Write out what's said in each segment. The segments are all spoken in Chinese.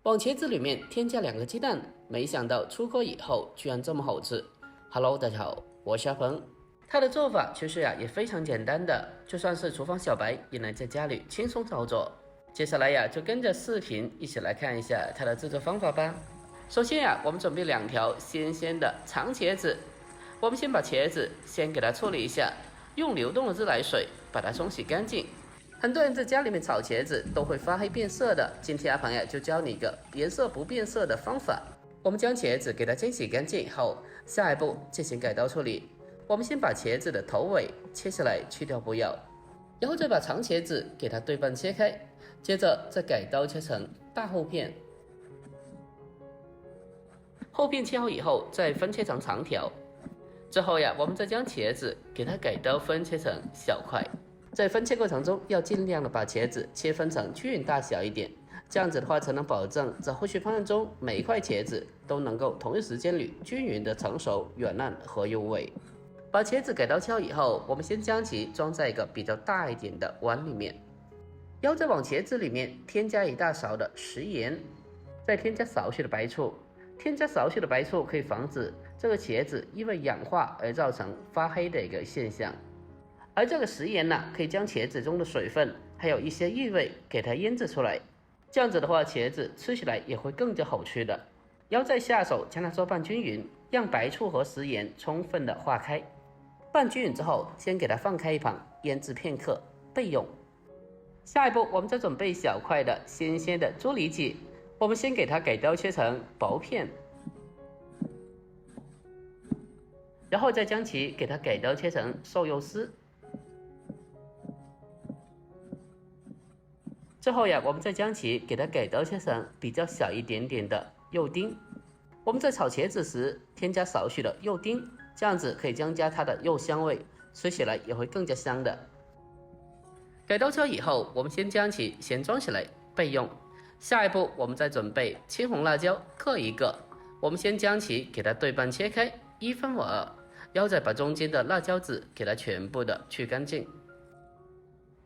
往茄子里面添加2个鸡蛋，没想到出锅以后居然这么好吃。Hello， 大家好，我是阿鹏。它的做法其实也非常简单的，就算是厨房小白也能在家里轻松操作。接下来就跟着视频一起来看一下它的制作方法吧。首先我们准备2条新鲜的长茄子，我们先把茄子先给它处理一下，用流动的自来水把它冲洗干净。很多人在家里面炒茄子都会发黑变色的，今天阿鹏就教你一个颜色不变色的方法。我们将茄子给它清洗干净以后，下一步进行改刀处理。我们先把茄子的头尾切下来去掉不要，然后再把长茄子给它对半切开，接着再改刀切成大厚片。厚片切好以后再分切成长条，之后我们再将茄子给它改刀分切成小块。在分切过程中要尽量的把茄子切分成均匀大小一点，这样子的话才能保证在后续烹饪中每一块茄子都能够同一时间里均匀的成熟、软烂和入味。把茄子改刀切好以后，我们先将其装在一个比较大一点的碗里面，然后再往茄子里面添加1大勺的食盐，再添加少许的白醋。添加少许的白醋可以防止这个茄子因为氧化而造成发黑的一个现象。而这个食盐可以将茄子中的水分还有一些异味给它腌制出来，这样子的话茄子吃起来也会更加好吃的。然后再下手将它做拌均匀，让白醋和食盐充分的化开。拌均匀之后先给它放开一旁腌制片刻备用。下一步我们再准备小块的新鲜的猪里脊，我们先给它改刀切成薄片，然后再将其给它改刀切成瘦肉丝。最后我们再将其给它改刀切成比较小一点点的肉丁。我们在炒茄子时添加少许的肉丁，这样子可以增加它的肉香味，吃起来也会更加香的。改刀切以后，我们先将其先装起来备用。下一步我们再准备青红辣椒各1个，我们先将其给它对半切开1分为2，然后再把中间的辣椒籽给它全部的去干净。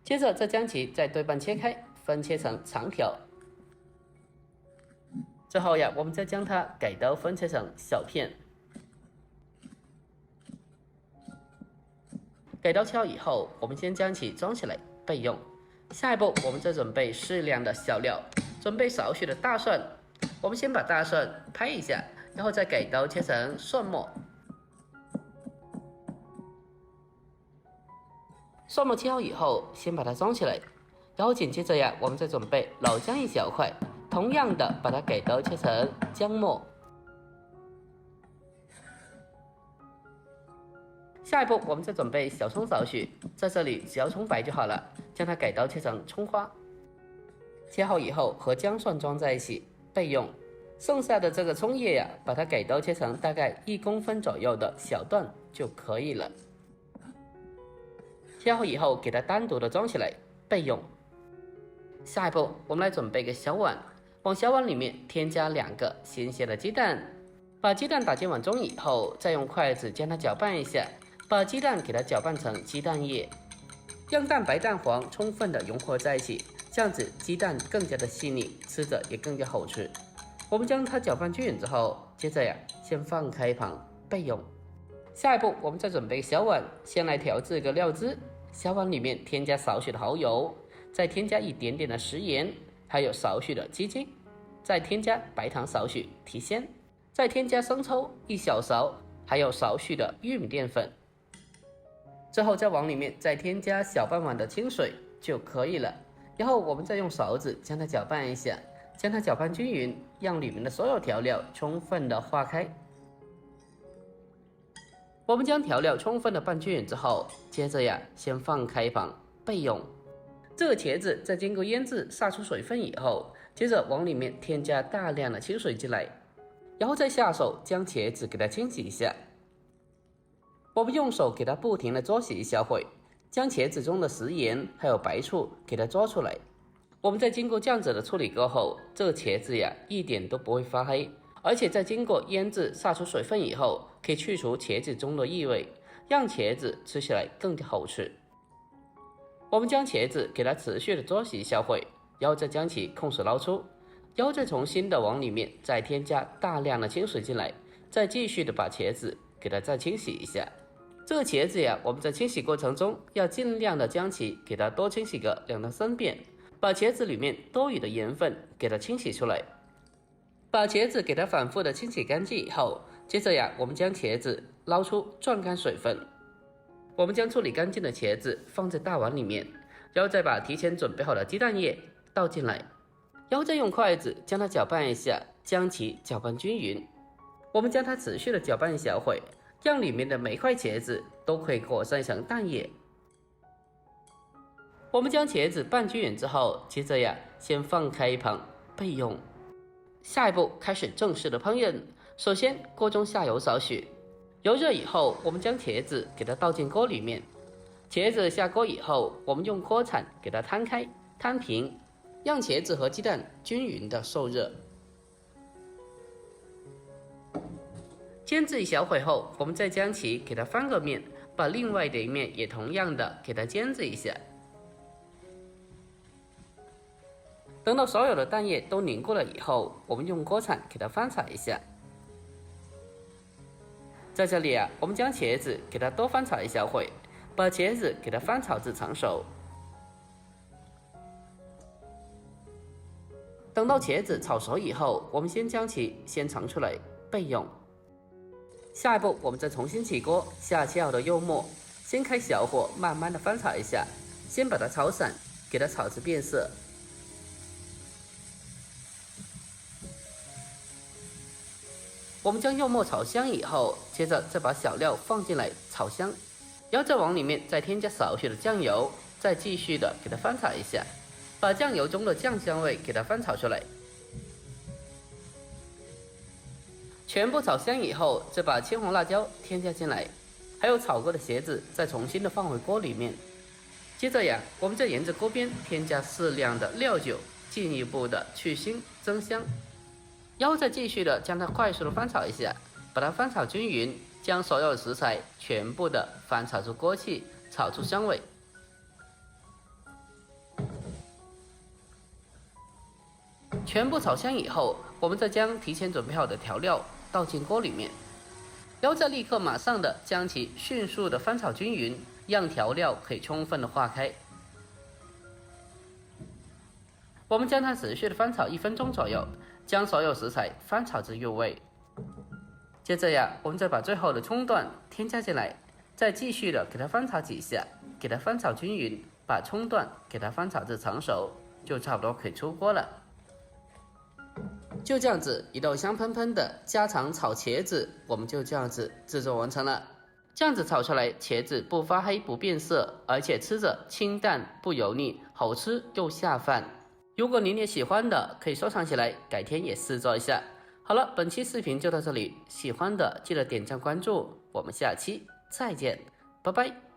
接着再将其再对半切开，分切成长条。之后我们再将它改刀分切成小片。改刀切好以后，我们先将其装起来备用。下一步我们再准备适量的小料，准备少许的大蒜，我们先把大蒜拍一下，然后再改刀切成蒜末。蒜末切好以后先把它装起来，然后紧接着我们再准备老姜1小块，同样的把它改刀切成姜末。下一步我们再准备小葱少许，在这里只要葱白就好了，将它改刀切成葱花。切好以后和姜蒜装在一起备用。剩下的这个葱叶把它改刀切成大概1公分左右的小段就可以了。切好以后给它单独的装起来备用。下一步我们来准备个小碗，往小碗里面添加2个新鲜的鸡蛋，把鸡蛋打进碗中以后，再用筷子将它搅拌一下，把鸡蛋给它搅拌成鸡蛋液，让蛋白蛋黄充分的融合在一起，这样子鸡蛋更加的细腻，吃着也更加好吃。我们将它搅拌均匀之后，接着先放开一旁备用。下一步我们再准备小碗，先来调制一个料汁，小碗里面添加少许的蚝油，再添加一点点的食盐，还有少许的鸡精，再添加白糖少许提鲜，再添加生抽1小勺，还有少许的玉米淀粉。之后在碗里面再添加小半碗的清水就可以了。然后我们再用勺子将它搅拌一下，将它搅拌均匀，让里面的所有调料充分的化开。我们将调料充分的拌均匀之后，接着先放开一旁备用。这个茄子在经过腌制杀出水分以后，接着往里面添加大量的清水进来，然后再下手将茄子给它清洗一下。我们用手给它不停的搓洗一小会，将茄子中的食盐还有白醋给它抓出来。我们在经过这样子的处理过后，这个茄子一点都不会发黑，而且在经过腌制杀出水分以后，可以去除茄子中的异味，让茄子吃起来更加好吃。我们将茄子给它持续的搓洗一小会，然后再将其控水捞出，然后再重新的往里面再添加大量的清水进来，再继续的把茄子给它再清洗一下。这个茄子呀，我们在清洗过程中要尽量的将其给它多清洗个2到3遍，把茄子里面多余的盐分给它清洗出来。把茄子给它反复的清洗干净以后，接着呀，我们将茄子捞出攥干水分。我们将处理干净的茄子放在大碗里面，然后再把提前准备好的鸡蛋液倒进来，然后再用筷子将它搅拌一下，将其搅拌均匀。我们将它持续的搅拌一小会，让里面的每块茄子都可以裹上一层蛋液。我们将茄子拌均匀之后，接着呀，先放开一旁备用。下一步开始正式的烹饪。首先锅中下油少许，油热以后，我们将茄子给它倒进锅里面。茄子下锅以后，我们用锅铲给它摊开摊平，让茄子和鸡蛋均匀的受热。煎制一小会后，我们再将其给它翻个面，把另外的一面也同样的给它煎制一下。等到所有的蛋液都凝固了以后，我们用锅铲给它翻炒一下。在这里啊，我们将茄子给它多翻炒一小会，把茄子给它翻炒至成熟。等到茄子炒熟以后，我们先将其先盛出来备用。下一步，我们再重新起锅，下切好的柚末，先开小火慢慢的翻炒一下，先把它炒散，给它炒至变色。我们将柚末炒香以后，接着再把小料放进来炒香，然后再往里面再添加少许的酱油，再继续的给它翻炒一下，把酱油中的酱香味给它翻炒出来。全部炒香以后，再把青红辣椒添加进来，还有炒过的茄子再重新的放回锅里面。接着呀，我们再沿着锅边添加适量的料酒，进一步的去腥增香。然后再继续的将它快速的翻炒一下，把它翻炒均匀，将所有的食材全部的翻炒出锅气，炒出香味。全部炒香以后，我们再将提前准备好的调料倒进锅里面，然后再立刻马上的将其迅速的翻炒均匀，让调料可以充分的化开。我们将它持续的翻炒1分钟左右，将所有食材翻炒至入味。接着呀，我们再把最后的葱段添加进来，再继续的给它翻炒几下，给它翻炒均匀，把葱段给它翻炒至成熟，就差不多可以出锅了。就这样子，一道香喷喷的家常炒茄子，我们就这样子制作完成了。这样子炒出来，茄子不发黑不变色，而且吃着清淡不油腻，好吃又下饭。如果您也喜欢的，可以收藏起来，改天也试做一下。好了，本期视频就到这里，喜欢的记得点赞关注，我们下期再见，拜拜。